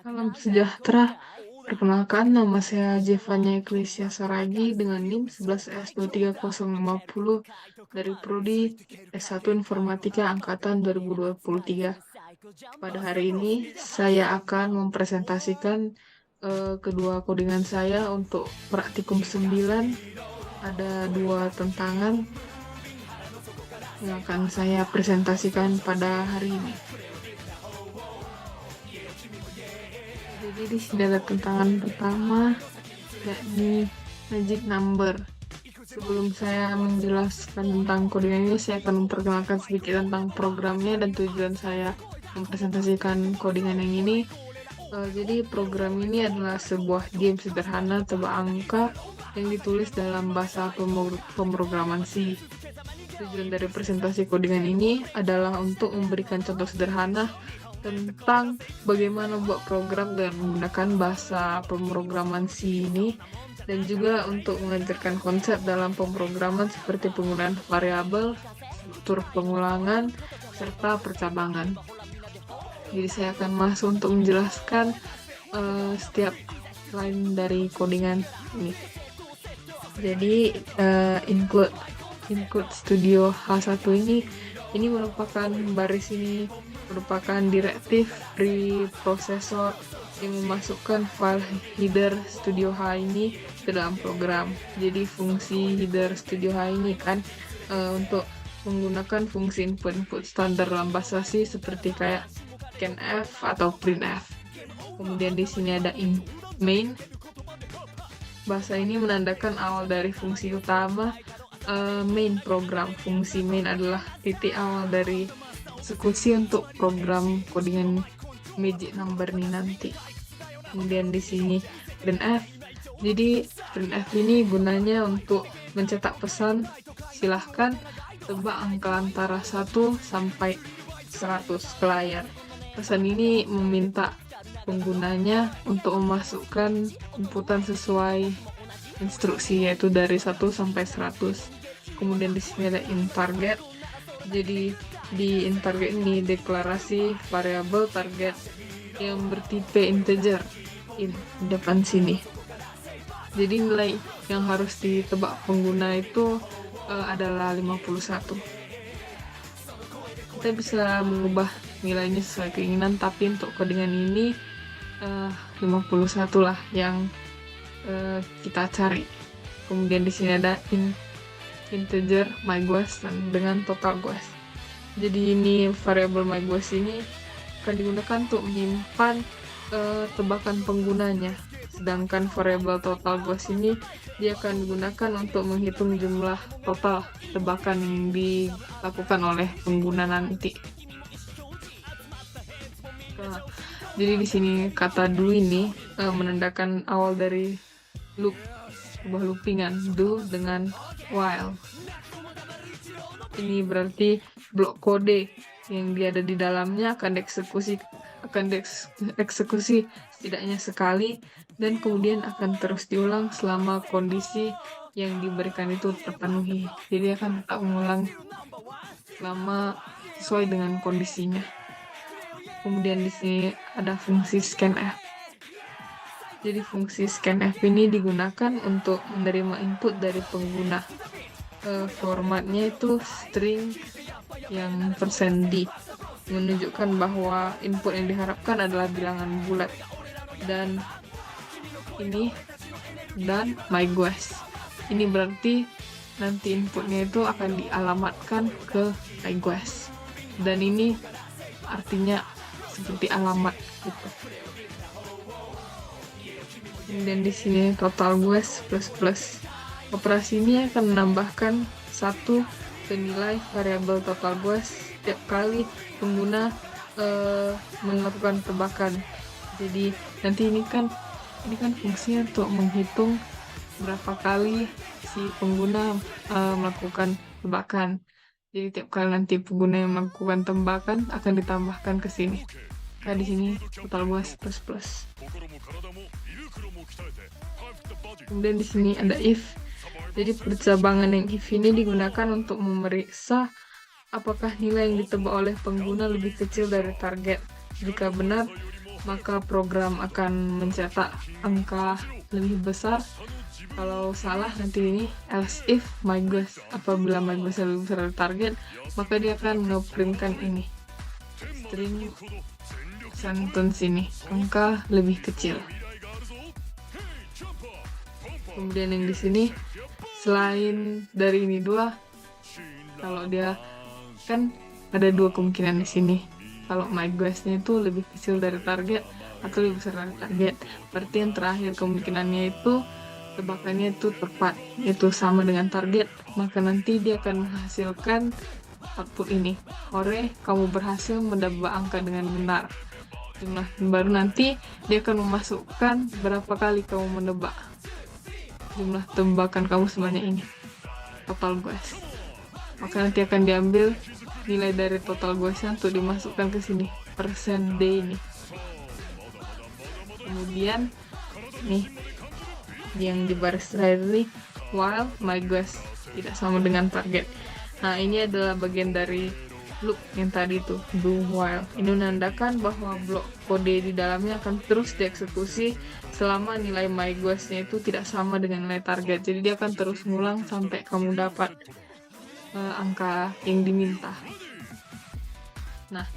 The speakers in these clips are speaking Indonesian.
Salam sejahtera. Perkenalkan, nama saya Jevanya Ecclesia Saragi dengan NIM 11S23050 dari Prodi S1 Informatika Angkatan 2023. Pada hari ini, saya akan mempresentasikan kedua codingan saya untuk praktikum 9. Ada dua tantangan yang akan saya presentasikan pada hari ini. Jadi di sini ada tantangan pertama, yakni magic number. Sebelum saya menjelaskan tentang codingan ini, saya akan memperkenalkan sedikit tentang programnya dan tujuan saya mempresentasikan codingan yang ini. Jadi program ini adalah sebuah game sederhana tebak angka yang ditulis dalam bahasa pemrograman C. Tujuan dari presentasi codingan ini adalah untuk memberikan contoh sederhana tentang bagaimana buat program dengan menggunakan bahasa pemrograman C ini, dan juga untuk mengajarkan konsep dalam pemrograman seperti penggunaan variabel, struktur pengulangan, serta percabangan. Jadi saya akan masuk untuk menjelaskan setiap line dari codingan ini. Jadi include Studio H1 ini merupakan baris ini merupakan direktif preprosesor yang memasukkan file header Studio H ini ke dalam program. Jadi fungsi header Studio H ini kan untuk menggunakan fungsi input standar dalam bahasa C seperti kayak scanf atau printf. Kemudian di sini ada main. Bahasa ini menandakan awal dari fungsi utama main program. Fungsi main adalah titik awal dari eksekusi untuk program codingan magic number ini nanti. Kemudian di sini printf. Jadi printf ini gunanya untuk mencetak pesan, silahkan tebak angka antara 1 sampai 100 ke layar. Pesan ini meminta penggunanya untuk memasukkan inputan sesuai instruksi, yaitu dari 1 sampai 100. Kemudian di sini ada in target. Jadi di in target ini deklarasi variabel target yang bertipe integer di depan sini. Jadi nilai yang harus ditebak pengguna itu adalah 51. Kita bisa mengubah nilainya sesuai keinginan, tapi untuk codingan ini 51 lah yang kita cari. Kemudian di sini ada integer myGuess dengan total guess. Jadi ini variabel myGuess ini akan digunakan untuk menyimpan tebakan penggunanya. Sedangkan variabel total guess ini dia akan digunakan untuk menghitung jumlah total tebakan yang dilakukan oleh pengguna nanti. Jadi di sini kata do ini menandakan awal dari loop, sebuah loopingan, do dengan while. Ini berarti blok kode yang dia ada di dalamnya akan dieksekusi setidaknya sekali, dan kemudian akan terus diulang selama kondisi yang diberikan itu terpenuhi. Jadi akan tetap mengulang selama sesuai dengan kondisinya. Kemudian di sini ada fungsi scanf. Jadi fungsi scanf ini digunakan untuk menerima input dari pengguna. Formatnya itu string yang %d, menunjukkan bahwa input yang diharapkan adalah bilangan bulat. Dan myGuess. Ini berarti nanti inputnya itu akan dialamatkan ke myGuess. Dan ini artinya seperti alamat gitu. Dan di sini total guess plus. Operasi ini akan menambahkan 1 ke nilai variabel total guess setiap kali pengguna melakukan tebakan. Jadi nanti ini kan fungsinya untuk menghitung berapa kali si pengguna melakukan tebakan. Jadi tiap kali nanti pengguna yang melakukan tebakan akan ditambahkan ke sini. Nah di sini total guess plus. Kemudian di sini ada if. Jadi percabangan yang if ini digunakan untuk memeriksa apakah nilai yang ditebak oleh pengguna lebih kecil dari target? Jika benar, maka program akan mencetak angka lebih besar. Kalau salah, nanti ini else if my guess, apabila my guess lebih besar dari target, maka dia akan ngeprintkan ini string sentence ini, angka lebih kecil. Kemudian yang di sini, selain dari ini dua, kalau dia kan ada dua kemungkinan di sini. Kalau my guess-nya itu lebih kecil dari target atau lebih besar dari target, berarti yang terakhir kemungkinannya itu tebakannya itu tepat, itu sama dengan target, maka nanti dia akan menghasilkan output ini. Hore, kamu berhasil menebak angka dengan benar. Jumlah baru nanti dia akan memasukkan berapa kali kamu menebak. Jumlah tebakan kamu sebanyak ini, total guess. Maka nanti akan diambil nilai dari total guessnya untuk dimasukkan ke sini, persen D ini. Kemudian nih yang di baris terakhir ini, while my guess tidak sama dengan target. Nah, ini adalah bagian dari loop yang tadi itu, do while. Ini menandakan bahwa blok kode di dalamnya akan terus dieksekusi selama nilai my guess-nya itu tidak sama dengan nilai target. Jadi dia akan terus ngulang sampai kamu dapat angka yang diminta. Nah,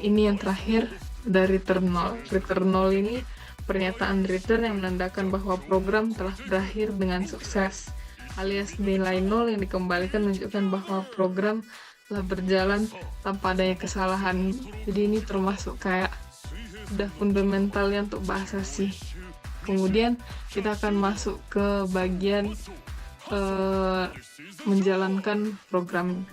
ini yang terakhir dari return 0. Return 0 ini pernyataan return yang menandakan bahwa program telah berakhir dengan sukses, alias nilai 0 yang dikembalikan menunjukkan bahwa program telah berjalan tanpa adanya kesalahan. Jadi ini termasuk kayak udah fundamentalnya untuk bahasa C. Kemudian kita akan masuk ke bagian menjalankan program.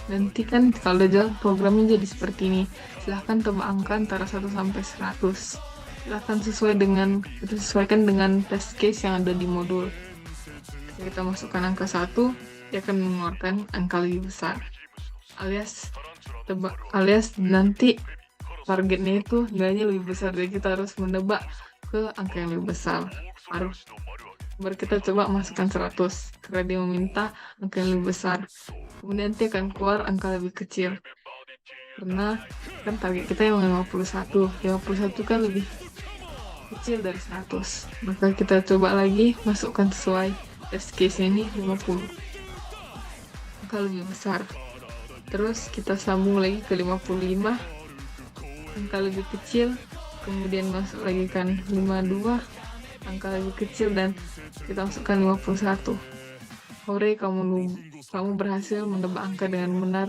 Nanti kan kalau udah jalan programnya jadi seperti ini. Silahkan tebak angka antara 1 sampai 100. Silahkan sesuaikan dengan test case yang ada di modul. Ketika kita masukkan angka 1, dia akan mengeluarkan angka lebih besar. Alias nanti targetnya itu nilainya lebih besar, jadi kita harus menebak ke angka yang lebih besar. Baru kita coba masukkan 100 karena dia meminta angka yang lebih besar. Kemudian nanti akan keluar angka lebih kecil karena kan target kita yang 51 kan lebih kecil dari 100. Maka kita coba lagi masukkan sesuai test case ini 50, angka lebih besar. Terus kita sambung lagi ke 55, angka lebih kecil. Kemudian masuk lagi kan 52, angka lebih kecil, dan kita masukkan 51. Hore, kamu berhasil menebak angka dengan benar.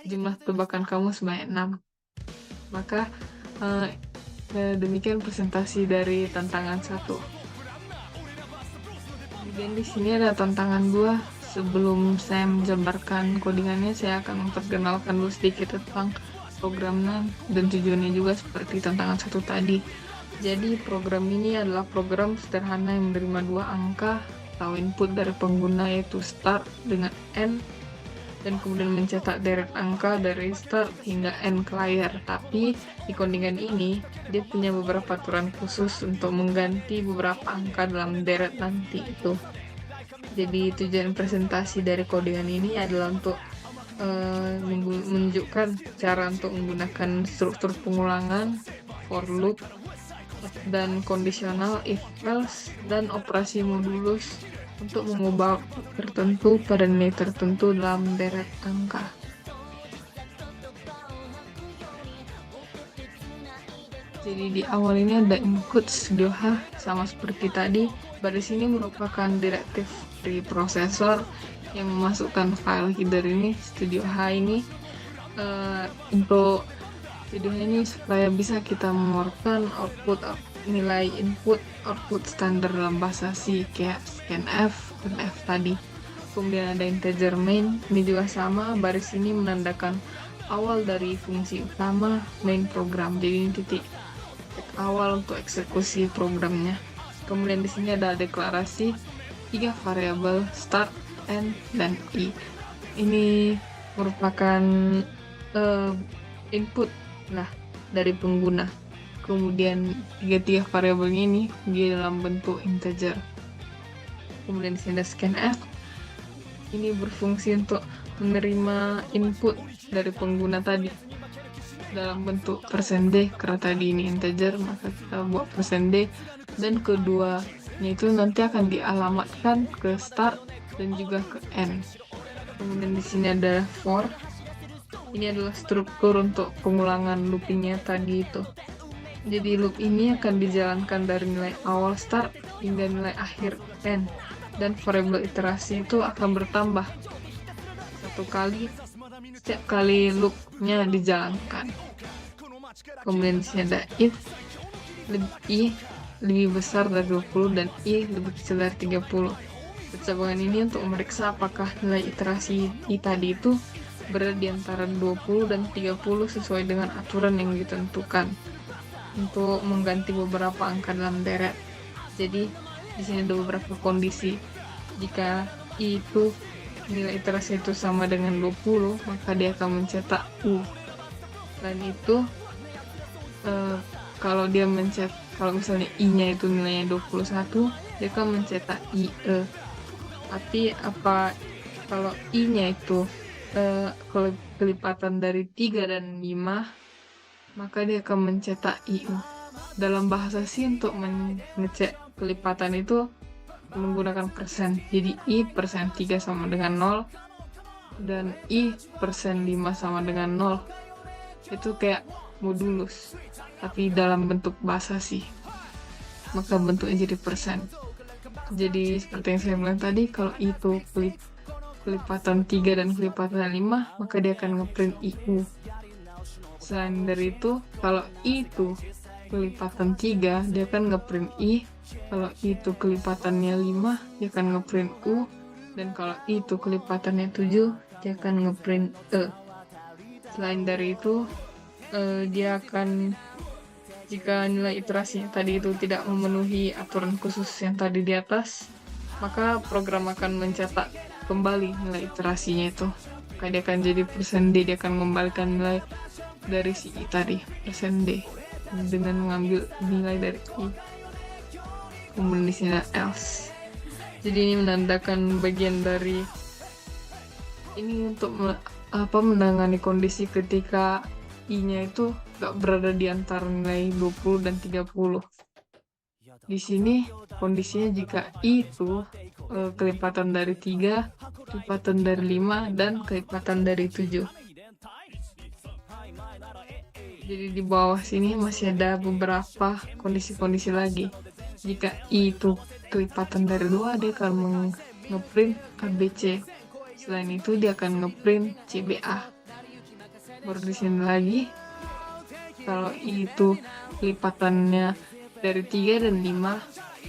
Jumlah tebakan kamu sebanyak 6. Maka demikian presentasi dari tantangan 1. Kemudian di sini ada tantangan 2. Sebelum saya menjabarkan codingannya, saya akan memperkenalkan dulu sedikit tentang programnya dan tujuannya juga seperti tantangan 1 tadi. Jadi program ini adalah program sederhana yang menerima 2 angka atau input dari pengguna, yaitu start dengan N, dan kemudian mencetak deret angka dari start hingga N ke layar. Tapi di codingan ini dia punya beberapa aturan khusus untuk mengganti beberapa angka dalam deret nanti itu. Jadi tujuan presentasi dari codingan ini adalah untuk menunjukkan cara untuk menggunakan struktur pengulangan, for loop, dan kondisional, if else, dan operasi modulus untuk mengubah tertentu pada nilai tertentu dalam deret angka. Jadi di awal ini ada input Studio H sama seperti tadi. Baris ini merupakan direktif dari prosesor yang memasukkan file header ini, Studio H ini, untuk Studio ini supaya bisa kita mengeluarkan nilai input output standar dalam bahasa C kayak scanf dan F tadi. Kemudian ada integer main, ini juga sama, baris ini menandakan awal dari fungsi utama main program. Jadi ini titik awal untuk eksekusi programnya. Kemudian di sini ada deklarasi 3 variabel start, end, dan i. Ini merupakan input dari pengguna. Kemudian tiga variabel ini di dalam bentuk integer. Kemudian di sini ada scanf. Ini berfungsi untuk menerima input dari pengguna tadi dalam bentuk %d, karena tadi ini integer maka kita buat %d, dan keduanya itu nanti akan dialamatkan ke start dan juga ke end. Kemudian di sini ada for. Ini adalah struktur untuk pengulangan loopingnya tadi itu. Jadi loop ini akan dijalankan dari nilai awal start hingga nilai akhir end, dan variabel iterasi itu akan bertambah satu kali setiap kali loopnya dijalankan. Kemudian di sini ada if i lebih besar dari 20 dan i lebih kecil dari 30. Percobaan ini untuk memeriksa apakah nilai iterasi i tadi itu berada di antara 20 dan 30 sesuai dengan aturan yang ditentukan untuk mengganti beberapa angka dalam deret. Jadi di sini ada beberapa kondisi. Jika i itu nilai iterasi itu sama dengan 20, maka dia akan mencetak u. Dan itu kalau misalnya i-nya itu nilainya 21, dia akan mencetak ie. Tapi kalau i-nya itu kelipatan dari 3 dan 5, maka dia akan mencetak iu. Dalam bahasa C untuk mengecek kelipatan itu menggunakan persen. Jadi i persen 3 sama dengan 0 dan i persen 5 sama dengan 0. Itu kayak modulus, tapi dalam bentuk bahasa C. Maka bentuknya jadi persen. Jadi seperti yang saya bilang tadi, kalau i itu kelipatan 3 dan kelipatan 5, maka dia akan ngeprint iu. Selain dari itu, kalau i itu kelipatan 3, dia akan ngeprint i. Kalau i itu kelipatannya 5, dia akan ngeprint u. Dan kalau i itu kelipatannya 7, dia akan ngeprint e. Selain dari itu, dia akan, jika nilai iterasinya tadi itu tidak memenuhi aturan khusus yang tadi di atas, maka program akan mencetak kembali nilai iterasinya itu. Maka dia akan jadi %d, dia akan mengembalikan nilai dari si i tadi, %d, dengan mengambil nilai dari i. Kemudian di sini ada else. Jadi ini menandakan bagian dari ini untuk menangani kondisi ketika i-nya itu gak berada di antara nilai 20 dan 30. Di sini kondisinya jika i itu kelipatan dari 3, kelipatan dari 5, dan kelipatan dari 7. Jadi di bawah sini masih ada beberapa kondisi-kondisi lagi. Jika i itu kelipatan dari 2, dia akan ngeprint ABC. Selain itu dia akan ngeprint CBA. Baru di sini lagi, kalau i itu kelipatannya dari 3 dan 5,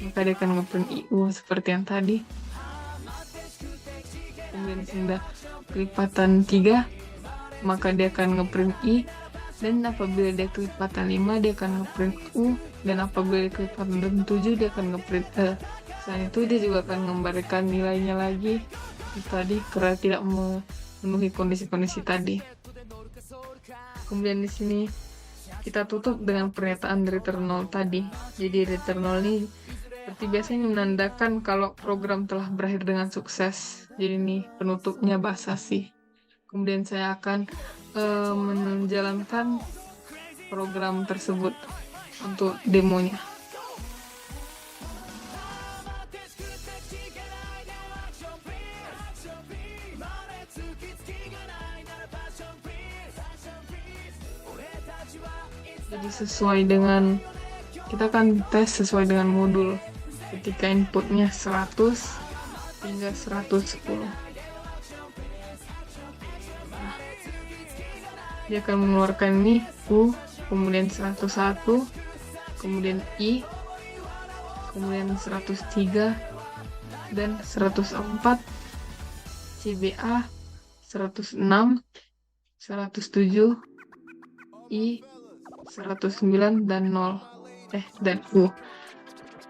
maka dia akan ngeprint IU seperti yang tadi. Kemudian di sini ada kelipatan 3, maka dia akan ngeprint I. Dan apabila dia kelipatan 5, dia akan ngeprint U. Dan apabila dia kelipatan 7, dia akan ngeprint E. Selain itu dia juga akan mengembalikan nilainya lagi tadi karena tidak memenuhi kondisi-kondisi tadi. Kemudian di sini kita tutup dengan pernyataan return 0 tadi. Jadi return 0 ini seperti biasanya menandakan kalau program telah berakhir dengan sukses. Jadi ini penutupnya bahasa C. Kemudian saya akan menjalankan program tersebut untuk demonya. Jadi sesuai dengan, kita akan tes sesuai dengan modul ketika inputnya 100 hingga 110. Nah, dia akan mengeluarkan ini U, kemudian 101, kemudian I, kemudian 103, dan 104, CBA, 106, 107, I, 109, dan 0. Dan U.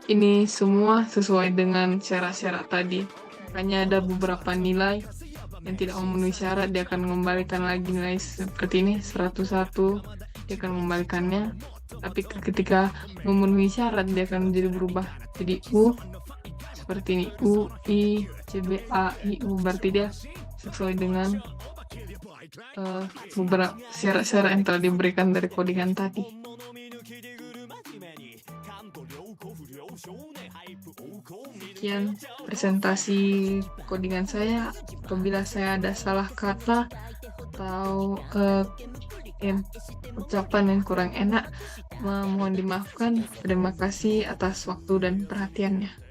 Ini semua sesuai dengan syarat-syarat tadi. Makanya ada beberapa nilai yang tidak memenuhi syarat, dia akan mengembalikan lagi nilai seperti ini, 101, dia akan mengembalikannya. Tapi ketika memenuhi syarat, dia akan menjadi berubah jadi U, seperti ini, U, I, C, B, A, I, U. Berarti dia sesuai dengan beberapa syarat-syarat yang telah diberikan dari codingan tadi. Sekian presentasi codingan saya. Apabila saya ada salah kata atau ucapan yang kurang enak, mohon dimaafkan. Terima kasih atas waktu dan perhatiannya.